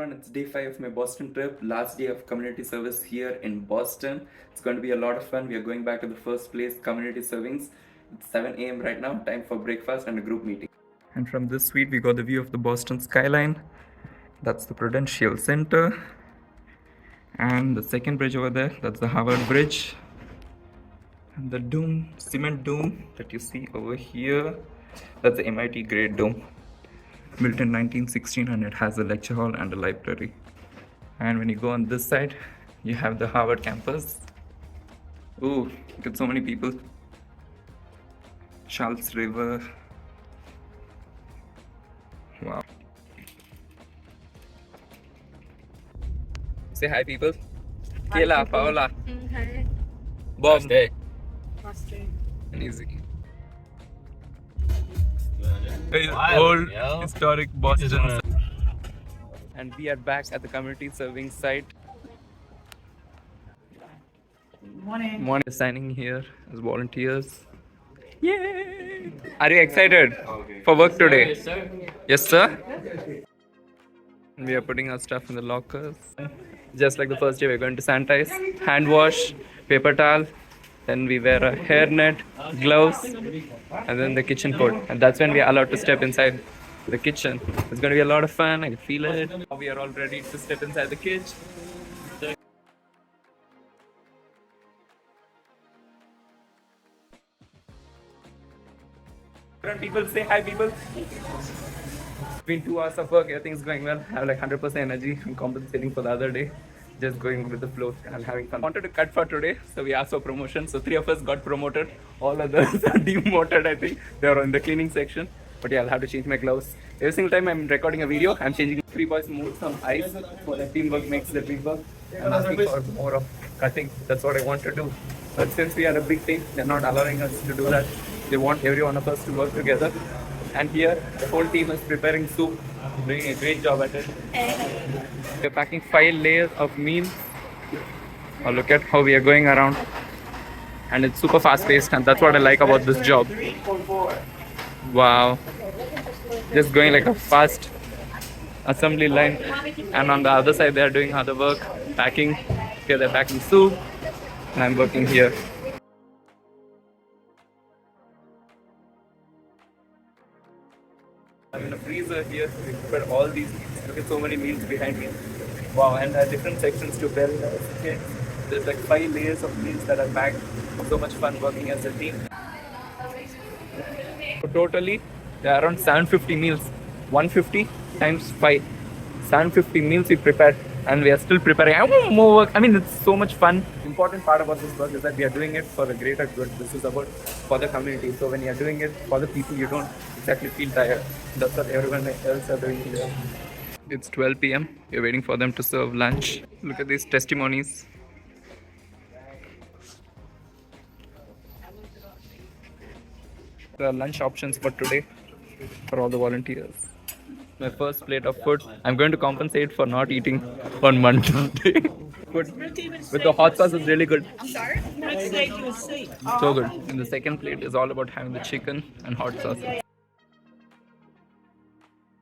everyone, it's day 5 of my Boston trip, last day of community service here in Boston. It's going to be a lot of fun. We are going back to the first place, community servings. It's 7 a.m. right now, time for breakfast and a group meeting. And from this suite, we got the view of the Boston skyline. That's the Prudential Center. And the second bridge over there, that's the Harvard Bridge. And the dome, cement dome that you see over here, that's the MIT Great Dome. Built in 1916, and it has a lecture hall and a library. And when you go on this side, you have the Harvard campus. Ooh, look at so many people. Charles River. Wow. Say hi, people. Hi, Kayla, people. Paola, Hi. Bob, Stay. and Izzy. Wild, Old yo. historic Boston. And we are back at the community serving site. Morning. Signing here as volunteers. Yay! Are you excited for work today? Yes, sir. Yes, sir. We are putting our stuff in the lockers. Just like the first day, we're going to sanitize, hand wash, paper towel. Then we wear a hairnet, gloves, and then the kitchen coat. And that's when we are allowed to step inside the kitchen. It's going to be a lot of fun. I can feel it. We are all ready to step inside the kitchen. People say hi, people. It's been 2 hours of work, everything's going well. I have like 100% energy. I'm compensating for the other day. Just going with the flow and having fun. Wanted to cut for today, so we asked for promotion. So 3 of us got promoted. All others are demoted, I think. They're in the cleaning section. But yeah, I'll have to change my gloves. Every single time I'm recording a video, I'm changing. 3 boys move some ice so that teamwork makes the dream work. I'm asking for more of cutting. That's what I want to do. But since we are a big team, they're not allowing us to do that. They want every one of us to work together. And here, the whole team is preparing soup, doing a great job at it. We're packing 5 layers of meal. Oh, look at how we are going around. And it's super fast paced, and that's what I like about this job. Wow. Just going like a fast assembly line. And on the other side, they are doing other work, packing. Here they're packing soup, and I'm working here. I'm in a freezer here. We prepared all these meals. Look at so many meals behind me. Wow, and different sections to build. Okay. There's like 5 layers of meals that are packed. So much fun working as a team. So totally, there are around 750 meals. 150 times 5. 750 meals we prepared, and we are still preparing. I want more work. I mean, it's so much fun. Important part about this work is that we are doing it for the greater good. This is about for the community. So when you are doing it for the people, you don't exactly feel tired. That's what everyone else are doing here. It's 12 p.m. We're waiting for them to serve lunch. Look at these testimonies. The lunch options for today for all the volunteers. My first plate of food. I'm going to compensate for not eating on Monday. Food with the hot sauce is really good. I'm sorry? What state you was sick? So good. And the second plate is all about having the chicken and hot sauce.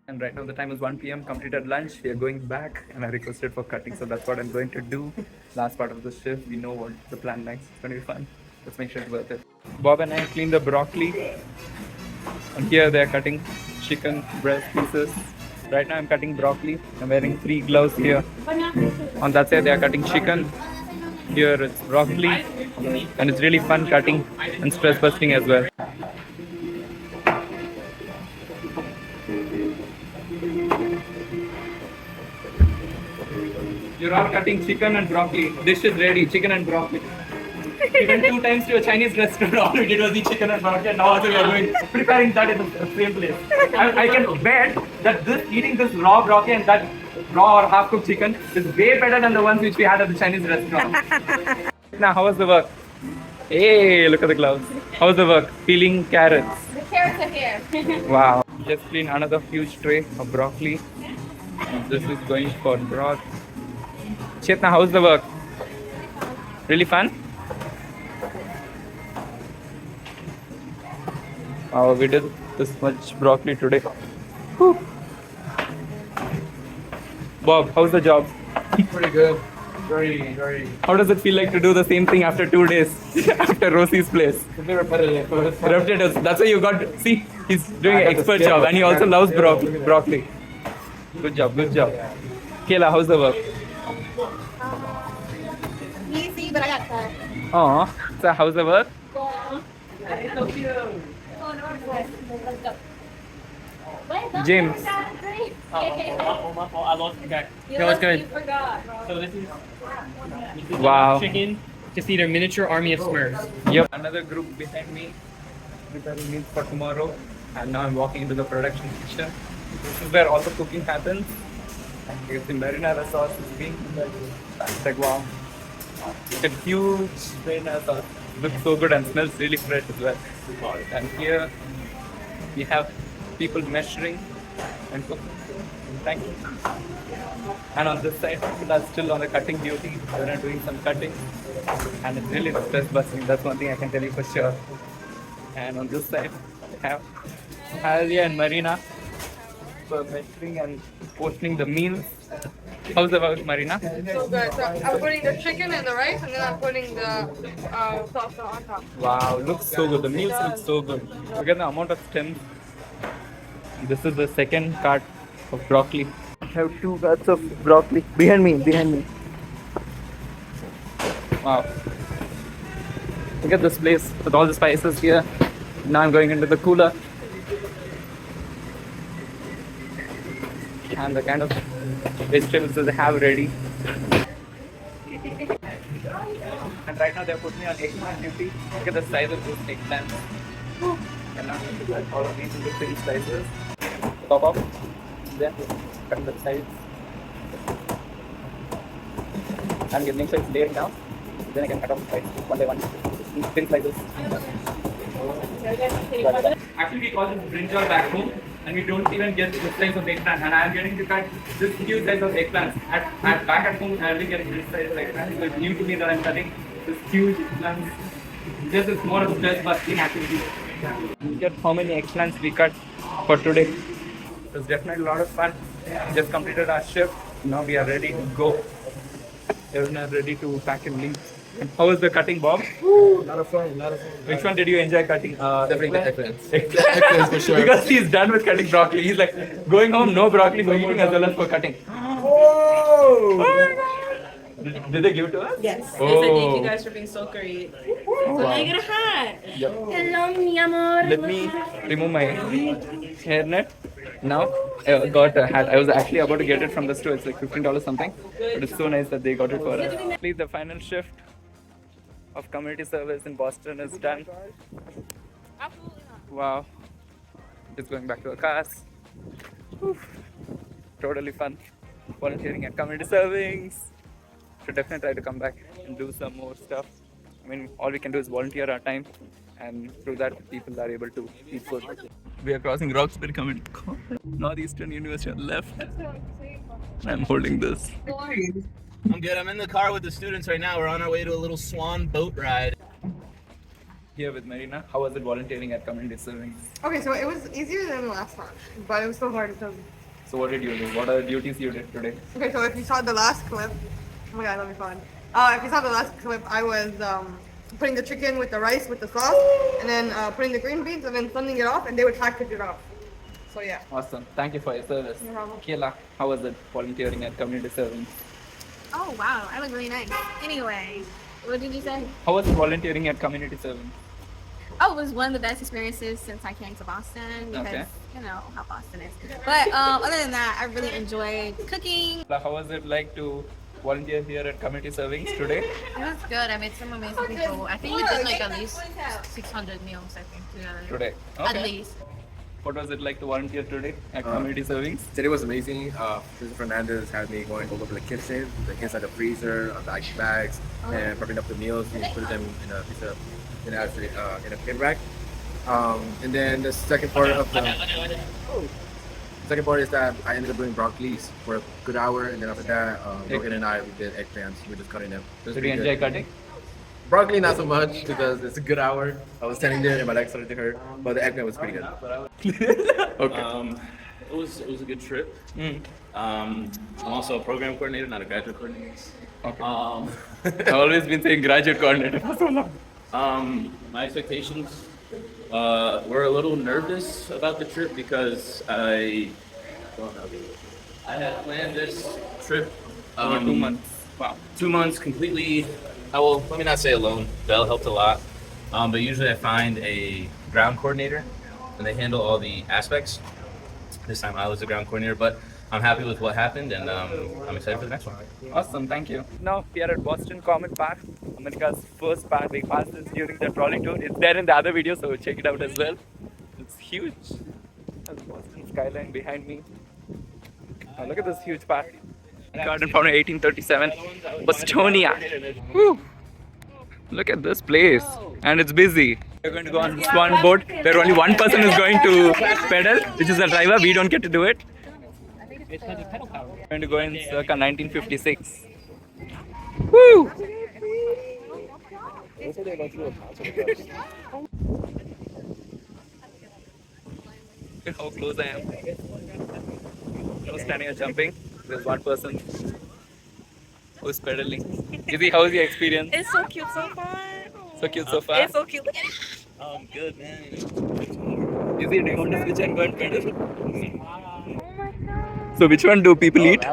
And right now the time is 1 p.m. Completed lunch. We are going back, and I requested for cutting, so that's what I'm going to do. Last part of the shift. We know what the plan next. It's going to be fun. Let's make sure it's worth it. Bob and I cleaned the broccoli. And here they are cutting chicken breast pieces. Right now I'm cutting broccoli. I'm wearing 3 gloves here. On that side they are cutting chicken. Here it's broccoli. And it's really fun cutting and stress busting as well. You're all cutting chicken and broccoli. Dish is ready, chicken and broccoli. We went 2 times to a Chinese restaurant. All we did was eat chicken and broccoli, and now also we are doing preparing that in the same place. I can bet that eating this raw broccoli and that raw or half-cooked chicken is way better than the ones which we had at the Chinese restaurant. Now, how was the work? Hey, look at the gloves. How was the work? Peeling carrots. The carrots are here. Wow. Just clean another huge tray of broccoli. This is going for broth. Chetna, how's the work? Really fun? Wow, we did this much broccoli today. Whew. Bob, how's the job? Pretty good. Very, very. How does it feel like to do the same thing after 2 days after Rosie's place? It's a bit repetitive. Repetitive. That's why you got. See, he's doing I an got the expert skill. job, and he I also got the loves skill. broccoli. Good job. Good job. Kayla, how's the work? Easy, but I got time. Aw. So how's the work? James. I lost the guy. No, it's good. You forgot. So this is Wow. chicken. Just need a miniature army of Smurfs. Yep. Another group behind me preparing meals for tomorrow, and now I'm walking into the production kitchen. This is where all the cooking happens. And you can see marinara sauce is being it's like wow. It's a huge marinara sauce. Looks so good and smells really fresh as well. And here we have people measuring and cooking. Thank you. And on this side, people are still on the cutting duty. They're doing some cutting. And it's really stress busting. That's one thing I can tell you for sure. And on this side, we have Alia and Marina for measuring and portioning the meals. How's the work, Marina? So good. So I'm putting the chicken and the rice, and then I'm putting the salsa on top. Wow, looks so good. The meals look so good. Look at the amount of stems. This is the second cart of broccoli. I have 2 carts of broccoli. Behind me. Wow. Look at this place with all the spices here. Now I'm going into the cooler. And the kind of vegetables that they have ready. And right now they're putting me on eggplant duty. Look at the size of this eggplant. And now I'm going to cut all of these into thin slices. Top off. Then cut the sides. I'm getting slices layering down. Then I can cut off the sides one by one. Thin slices. Actually, we call this brinjal back home, and we don't even get this size of eggplant. And I'm getting to cut this huge size of eggplants. Back at home, I'll be getting this size of eggplant. So it's new to me that I'm cutting this huge eggplants. This is more of a stress busting activity. Look at how many eggplants we cut for today. It was definitely a lot of fun. Just completed our shift. Now we are ready to go. Everyone are ready to pack and leave. And how was the cutting, Bob? Lot of fun. Which one did you enjoy cutting? Definitely the eggplants. Eggplants for sure. Because he's done with cutting broccoli. He's like going home, no broccoli for eating as well as for cutting. Did they give it to us? Yes. Oh. They said thank you guys for being so great. So I get a hat. Yep. Hello, mi amor. Let me remove my hairnet. Now I got a hat. I was actually about to get it from the store. It's like $15 something. But it's so nice that they got it for us. Please, the final shift of community service in Boston is done. Wow. Just going back to our cars. Whew. Totally fun. Volunteering at community servings. Should definitely try to come back and do some more stuff. I mean, all we can do is volunteer our time, and through that, people are able to eat food. We are crossing Roxbury Community College, Northeastern University on the left. I'm holding this. I'm good. I'm in the car with the students right now. We're on our way to a little Swan boat ride. Here with Marina. How was it volunteering at community serving? Okay, so it was easier than last time, but it was still hard because. So what did you do? What are the duties you did today? Okay, so if you saw the last clip, oh my god, that'll be fun. If you saw the last clip, I was putting the chicken with the rice with the sauce, and then putting the green beans, and then sending it off, and they would package it off. So yeah. Awesome. Thank you for your service. No problem. Kayla, how was it volunteering at community serving? Oh wow, I look really nice. Anyway, what did you say? How was it volunteering at community serving? Oh, it was one of the best experiences since I came to Boston because Okay. you know how Boston is. But other than that, I really enjoyed cooking. How was it like to volunteer here at community servings today? It was good. I met some amazing people. I think we did like at least 600 meals, I think, together. Today. At Okay. least. What was it like to volunteer today at community servings? Today was amazing. Mr. Fernandez had me going over to the kitchen, inside the freezer, the ice bags, and prepping up the meals. We put them in a piece of, in a pin rack. And then the second part of the second part is that I ended up doing broccolis for a good hour, and then after that, Rogan and I we did eggplants. We were just cutting them. It was Did you pretty enjoy good. cutting? Broccoli not so much because it's a good hour. I was standing there and my legs started to hurt, but the eggplant was pretty good. Okay. It was a good trip. I'm also a program coordinator, not a graduate coordinator. Okay. Um, I've always been saying graduate coordinator for so long. my expectations. We're a little nervous about the trip because I had planned this trip Over 2 months. Wow. 2 months completely. Well, let me not say alone. Belle helped a lot. But usually I find a ground coordinator and they handle all the aspects. This time I was the ground coordinator, but I'm happy with what happened and I'm excited for the next one. Awesome, thank you. Now we are at Boston Common Park, America's first park. We passed this during the trolley tour. It's there in the other video, so check it out as well. It's huge. There's Boston skyline behind me. Oh, look at this huge park. Garden from 1837, Bostonia. Woo. Look at this place, and it's busy. We're going to go on Swan boat where only one person is going to pedal, which is the driver. We don't get to do it. We're going to go in circa 1956. Woo! Look how close I am. No standing or jumping. There's one person who's pedaling. Izzy, how is your experience? It's so cute so far. So cute so far. It's so cute. Look at it. Good, man. Izzy, do you want to switch and go and pedal? So which one do people eat?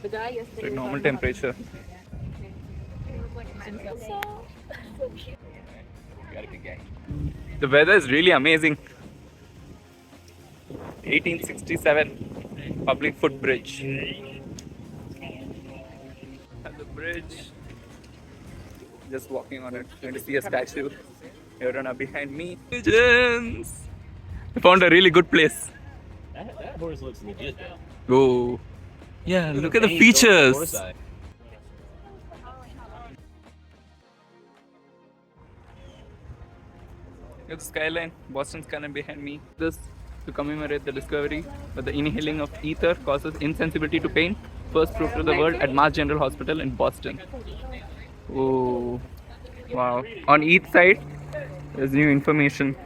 Like normal temperature. The weather is really amazing. 1867 public footbridge. At the bridge, just walking on it. Going to see a statue. Everyone are behind me. Pigeons! I found a really good place. That horse looks legit though. Oh, yeah, look at the features. Look at the skyline, Boston skyline behind me. This to commemorate the discovery that the inhaling of ether causes insensibility to pain. First proved to the world at Mass General Hospital in Boston. Oh, wow. On each side, there's new information.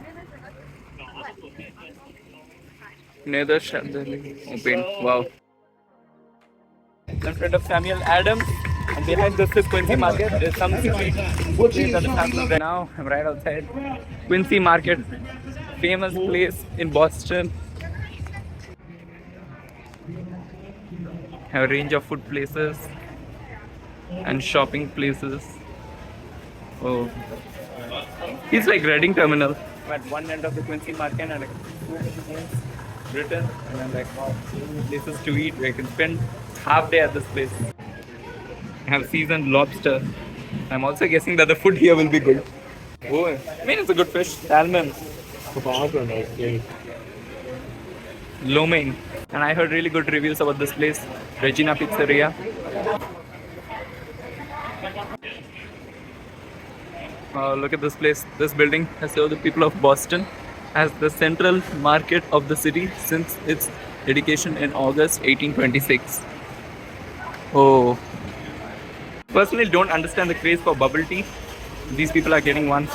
Neither shall they open. Wow. In front of Samuel Adams, and behind this is Quincy Market. There's some trees that is happening right now. I'm right outside Quincy Market, famous place in Boston. Have a range of food places and shopping places. Oh, it's like Reading Terminal. I'm at one end of the Quincy Market and like Britain, and then like places to eat where you can spend half day at this place. I have seasoned lobster. I'm also guessing that the food here will be good. Oh, I mean it's a good fish. Salmon. Lo mein. And I heard really good reviews about this place, Regina Pizzeria. Look at this place. This building has served the people of Boston as the central market of the city since its dedication in August 1826. Oh. Personally, don't understand the craze for bubble tea. These people are getting one.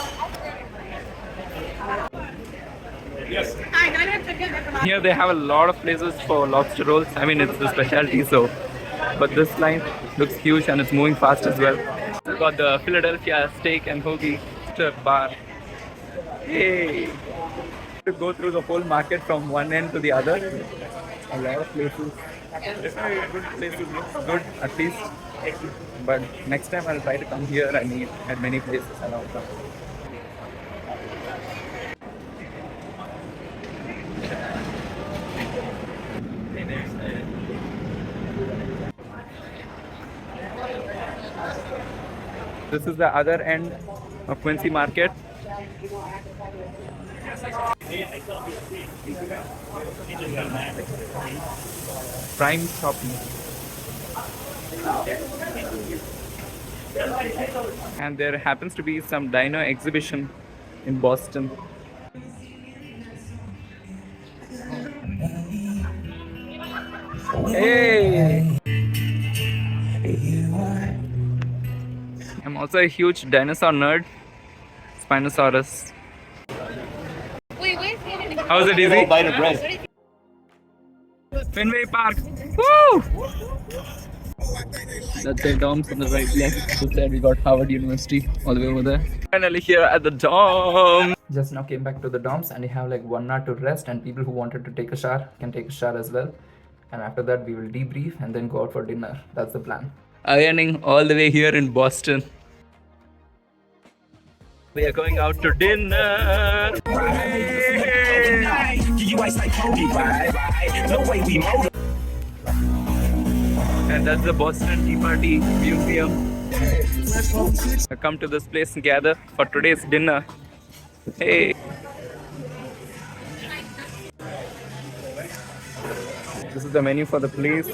Here they have a lot of places for lobster rolls. I mean, it's the specialty, so. But this line looks huge and it's moving fast as well. We've got the Philadelphia Steak and Hoagie Bar. Hey! To go through the whole market from one end to the other. A lot of places. Definitely good places, looks good at least. But next time I'll try to come here and eat at many places around town. This is the other end of Quincy Market. Prime shopping. And there happens to be some dino exhibition in Boston. Hey! I'm also a huge dinosaur nerd. Spinosaurus. Wait, wait. How's it, Easy? Bite of bread. Fenway Park. Woo! That's the domes on the right left. This side we got Harvard University all the way over there. Finally here at the dome. Just now came back to the domes and we have like 1 hour to rest, and people who wanted to take a shower can take a shower as well. And after that we will debrief and then go out for dinner. That's the plan. Ironing all the way here in Boston. We are going out to dinner. And that's the Boston Tea Party Museum. I come to this place and gather for today's dinner. Hey. This is the menu for the place.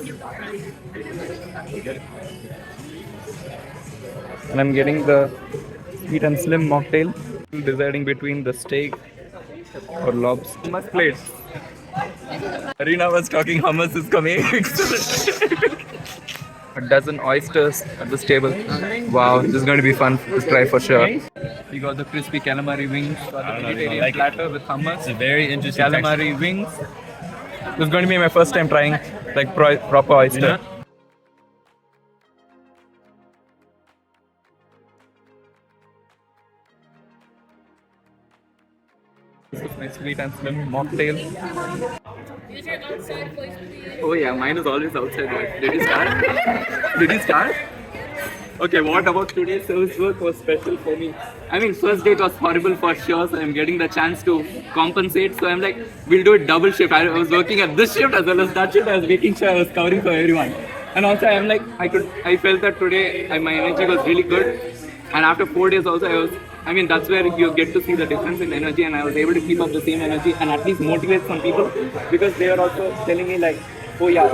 And I'm getting the sweet and slim mocktail. Deciding between the steak or lobster. Hummus plates. Arena was talking hummus is coming. A dozen oysters at this table. Wow, this is going to be fun to try for sure. We got the crispy calamari wings. Got the vegetarian platter with hummus. It's a very interesting Calamari wings. This is going to be my first time trying like proper oyster. This is my sweet and slim mocktail. Oh yeah, mine is always outside work. Did you start? Did you start? Okay, what about today's service work was special for me? I mean, first day it was horrible for sure, so I'm getting the chance to compensate. So I'm like, we'll do it double shift. I was working at this shift as well as that shift. I was making sure I was covering for everyone. And also I'm like, I felt that today my energy was really good. And after 4 days also that's where you get to see the difference in energy, and I was able to keep up the same energy and at least motivate some people, because they were also telling me like, oh yeah,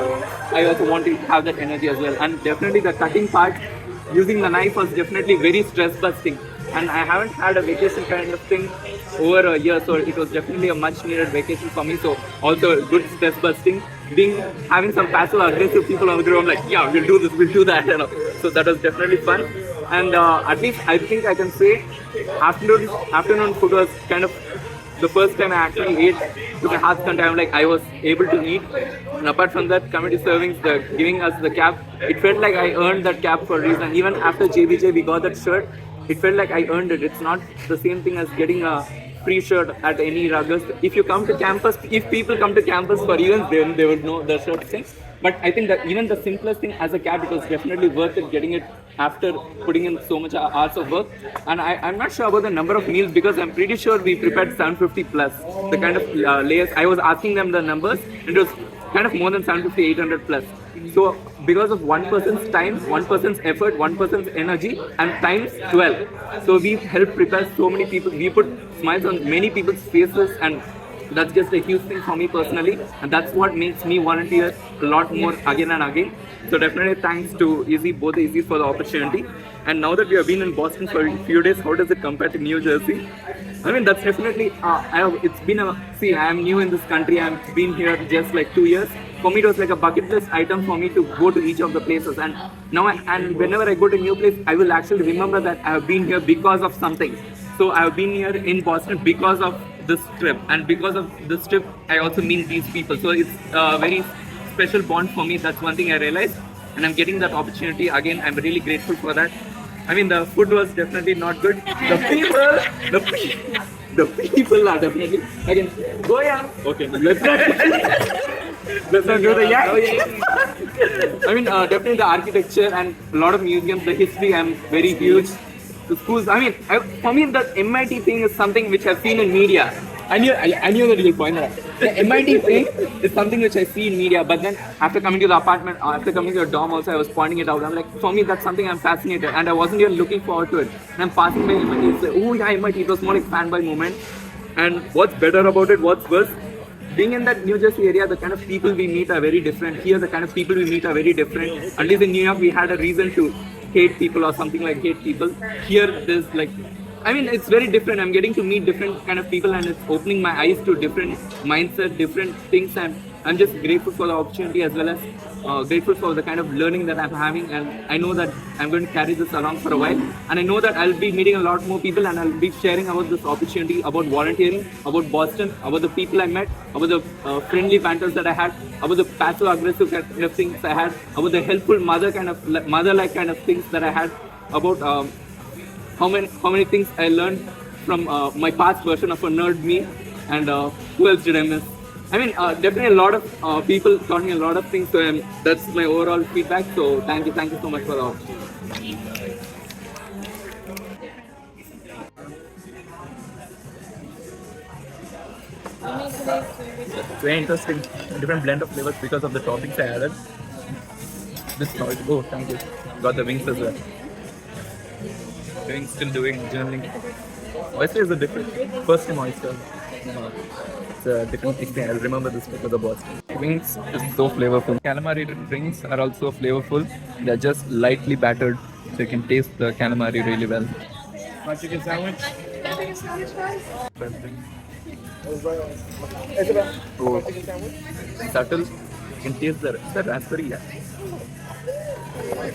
I also want to have that energy as well. And definitely the cutting part, using the knife was definitely very stress busting, and I haven't had a vacation kind of thing over a year, so it was definitely a much needed vacation for me. So also good stress busting, having some passive aggressive people on the group. I'm like, yeah, we'll do this, we'll do that, so that was definitely fun. And at least I think I can say afternoon food was kind of the first time I actually ate with a half time. Like I was able to eat, and apart from that, community servings, giving us the cap, it felt like I earned that cap for a reason. Even after JBJ we got that shirt, it felt like I earned it. It's not the same thing as getting a free shirt at any Rutgers. If you come to campus, if people come to campus for events, then they would know the shirt thing. But I think that even the simplest thing as a cap, it was definitely worth it getting it after putting in so much hours of work. And I'm not sure about the number of meals, because I'm pretty sure we prepared 750 plus. The kind of layers, I was asking them the numbers, it was kind of more than 750, 800 plus. So because of one person's time, one person's effort, one person's energy, and times 12. So we helped prepare so many people. We put smiles on many people's faces, and that's just a huge thing for me personally, and that's what makes me volunteer a lot more again and again. So definitely thanks to Izzy, both Izzy, for the opportunity. And now that we have been in Boston for a few days, how does it compare to New Jersey? I mean, that's definitely, I am new in this country. I've been here just like 2 years. For me, it was like a bucket list item for me to go to each of the places. And now, whenever I go to a new place, I will actually remember that I have been here because of something. So I have been here in Boston because of this trip, and because of this trip, I also meet these people. So it's a very special bond for me. That's one thing I realized, and I'm getting that opportunity again. I'm really grateful for that. I mean, the food was definitely not good. The people are definitely again. Go yeah. Okay, let's not do the yeah. I mean, definitely the architecture and a lot of museums, the history. I'm very huge. The schools. I mean, for me, the MIT thing is something which I've seen in media. I knew that you'll point that out. The MIT thing is something which I see in media, but then after coming to the apartment, after coming to the dorm also, I was pointing it out. I'm like, for me, that's something I'm fascinated, and I wasn't even looking forward to it. And I'm passing by MIT, it's like, oh yeah, MIT. It was more like fanboy moment. And what's better about it, what's worse, being in that New Jersey area, the kind of people we meet are very different. Here, the kind of people we meet are very different. At least in New York, we had a reason to hate people or something like hate people. Here, there's like, I mean, it's very different. I'm getting to meet different kind of people, and it's opening my eyes to different mindset, different things. And I'm just grateful for the opportunity as well as grateful for the kind of learning that I'm having, and I know that I'm going to carry this along for a while, and I know that I'll be meeting a lot more people, and I'll be sharing about this opportunity, about volunteering, about Boston, about the people I met, about the friendly banters that I had, about the passive aggressive kind of things I had, about the helpful mother-like kind of things that I had, about how many things I learned from my past version of a nerd me, and who else did I miss? I mean, definitely a lot of people taught me a lot of things. So that's my overall feedback. So thank you so much for the opportunity. It's very interesting, different blend of flavors because of the toppings I added. This noise. Oh, thank you. Got the wings as well. Still doing journaling. Oyster is a different. First time oyster. It's a different thing. I'll remember this because of Boston. Wings is so flavorful. Calamari rings are also flavorful. They're just lightly battered, so you can taste the calamari really well. My chicken sandwich. Oh, subtle. You can taste the raspberry. Yeah.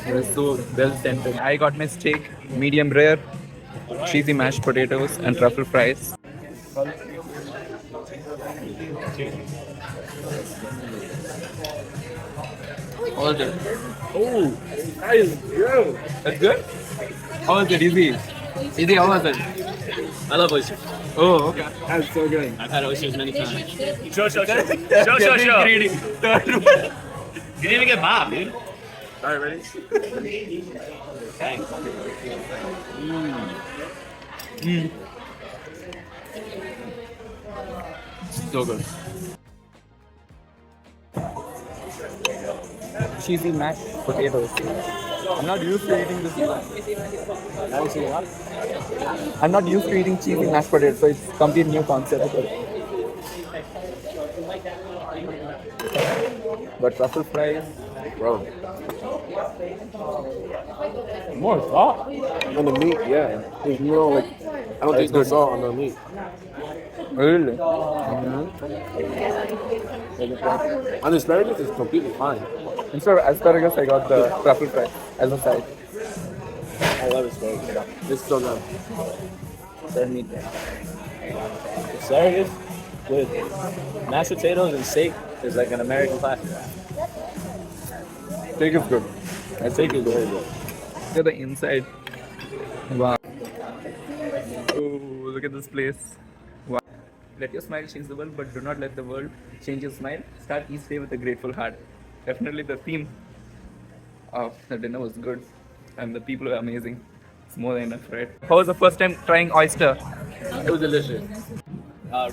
It was so well scented. I got my steak, medium rare, cheesy mashed potatoes, and truffle fries. All good. Oh, nice. Yeah. That's good? How was it, Easy? Easy, how was it? I love oysters. Oh, okay. That's so good. I've had oysters many times. Show. Show. Greedy. You didn't even get Bob, dude. Alright, ready? Thanks. So good. Cheesy mashed potatoes. I'm not used to eating this. I'm not used to eating cheesy mashed potatoes, so it's a complete new concept. But truffle fries, bro. More salt On the meat, yeah. There's no like, I don't think there's salt on the meat. Really? On the asparagus, it's completely fine. Instead of asparagus, I got the truffle fries as a side. I love asparagus. It's so good. Then meat. Asparagus with mashed potatoes and steak is like an American classic. Steak is good. That steak is very good. Look at the inside. Wow. Oh, look at this place. Wow. Let your smile change the world, but do not let the world change your smile. Start each day with a grateful heart. Definitely the theme of the dinner was good, and the people were amazing. It's more than enough, right? How was the first time trying oyster? It was delicious.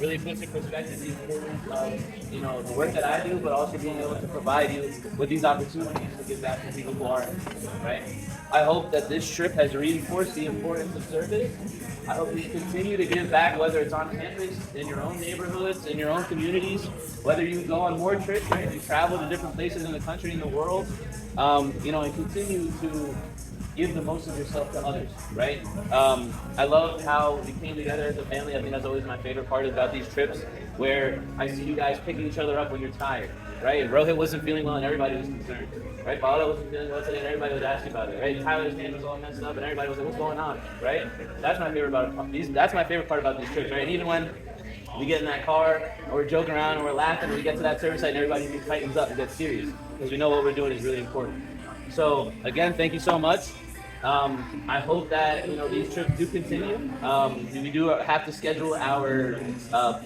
Really puts in perspective the importance of the work that I do, but also being able to provide you with these opportunities to give back to people who aren't, right? I hope that this trip has reinforced the importance of service. I hope you continue to give back, whether it's on campus, in your own neighborhoods, in your own communities, whether you go on more trips, right? You travel to different places in the country and the world, and continue to give the most of yourself to others, right? I love how we came together as a family. I think that's always my favorite part about these trips, where I see you guys picking each other up when you're tired, right? And Rohit wasn't feeling well and everybody was concerned, right? Paula wasn't feeling well today and everybody was asking about it, right? Tyler's hand was all messed up and everybody was like, what's going on, right? That's my favorite part about these trips, right? And even when we get in that car and we're joking around and we're laughing and we get to that service site and everybody tightens up and gets serious because we know what we're doing is really important. So again, thank you so much. I hope that these trips do continue. We do have to schedule our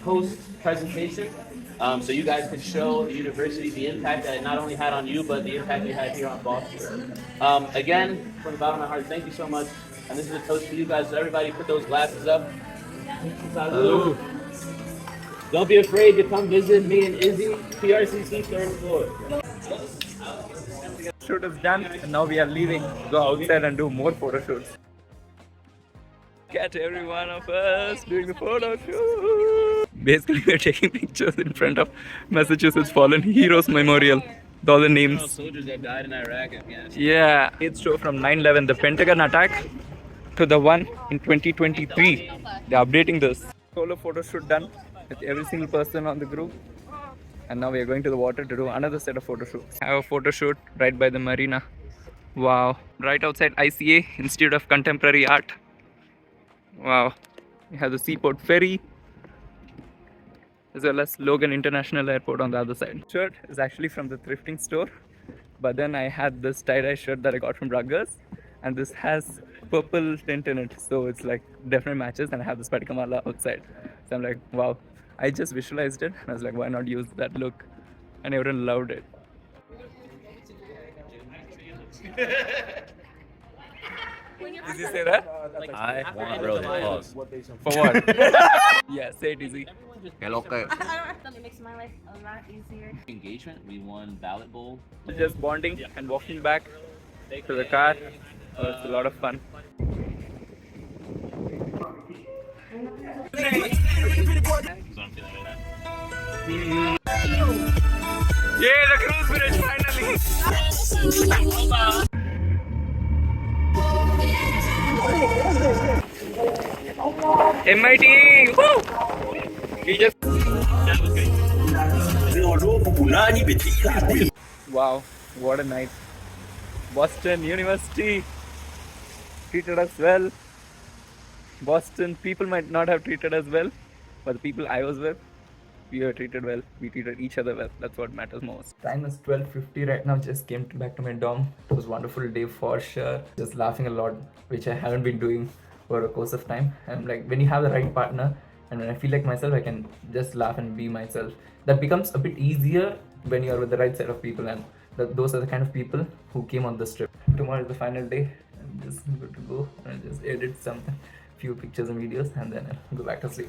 post presentation, so you guys can show the university the impact that it not only had on you, but the impact you had here on Boston. Again, from the bottom of my heart, thank you so much. And this is a toast to you guys. So everybody, put those glasses up. Salud. Don't be afraid to come visit me and Izzy, PRCC 3rd floor. Shoot is done, and now we are leaving. Go outside and do more photo shoots. Catch every one of us doing the photo shoot. Basically, we're taking pictures in front of Massachusetts Fallen Heroes Memorial. With all the names. Soldiers that died in Iraq, Afghanistan. Yeah, it's show from 9/11, the Pentagon attack, to the one in 2023. They're updating this. Solo photo shoot done with every single person on the group. And now we are going to the water to do another set of photo shoots. I have a photo shoot right by the marina. Wow. Right outside ICA, Institute of Contemporary Art. Wow. We have the Seaport Ferry, as well as Logan International Airport on the other side. Shirt is actually from the thrifting store, but then I had this tie-dye shirt that I got from Rutgers, and this has purple tint in it, so it's like definitely matches, and I have this Patikamala outside. So I'm like, wow. I just visualized it, and I was like, why not use that look? And everyone loved it. Did you say that? I want really pause. For what? Yeah, say it easy. Hello, okay. It makes my life a lot easier. Engagement. We won ballot bowl. Just bonding and walking back to the car. Oh, it's a lot of fun. Yeah, the cruise bridge finally. MIT. Woo! We just. Wow, what a night. Boston University treated us well. Boston people might not have treated us well, but the people I was with, we were treated well. We treated each other well. That's what matters most. Time is 12:50 right now. Just came back to my dorm. It was a wonderful day for sure. Just laughing a lot, which I haven't been doing for a course of time. And like when you have the right partner, and when I feel like myself, I can just laugh and be myself. That becomes a bit easier when you are with the right set of people, and those are the kind of people who came on this trip. Tomorrow is the final day. I'm just good to go. I'll just edit some few pictures and videos, and then I'll go back to sleep.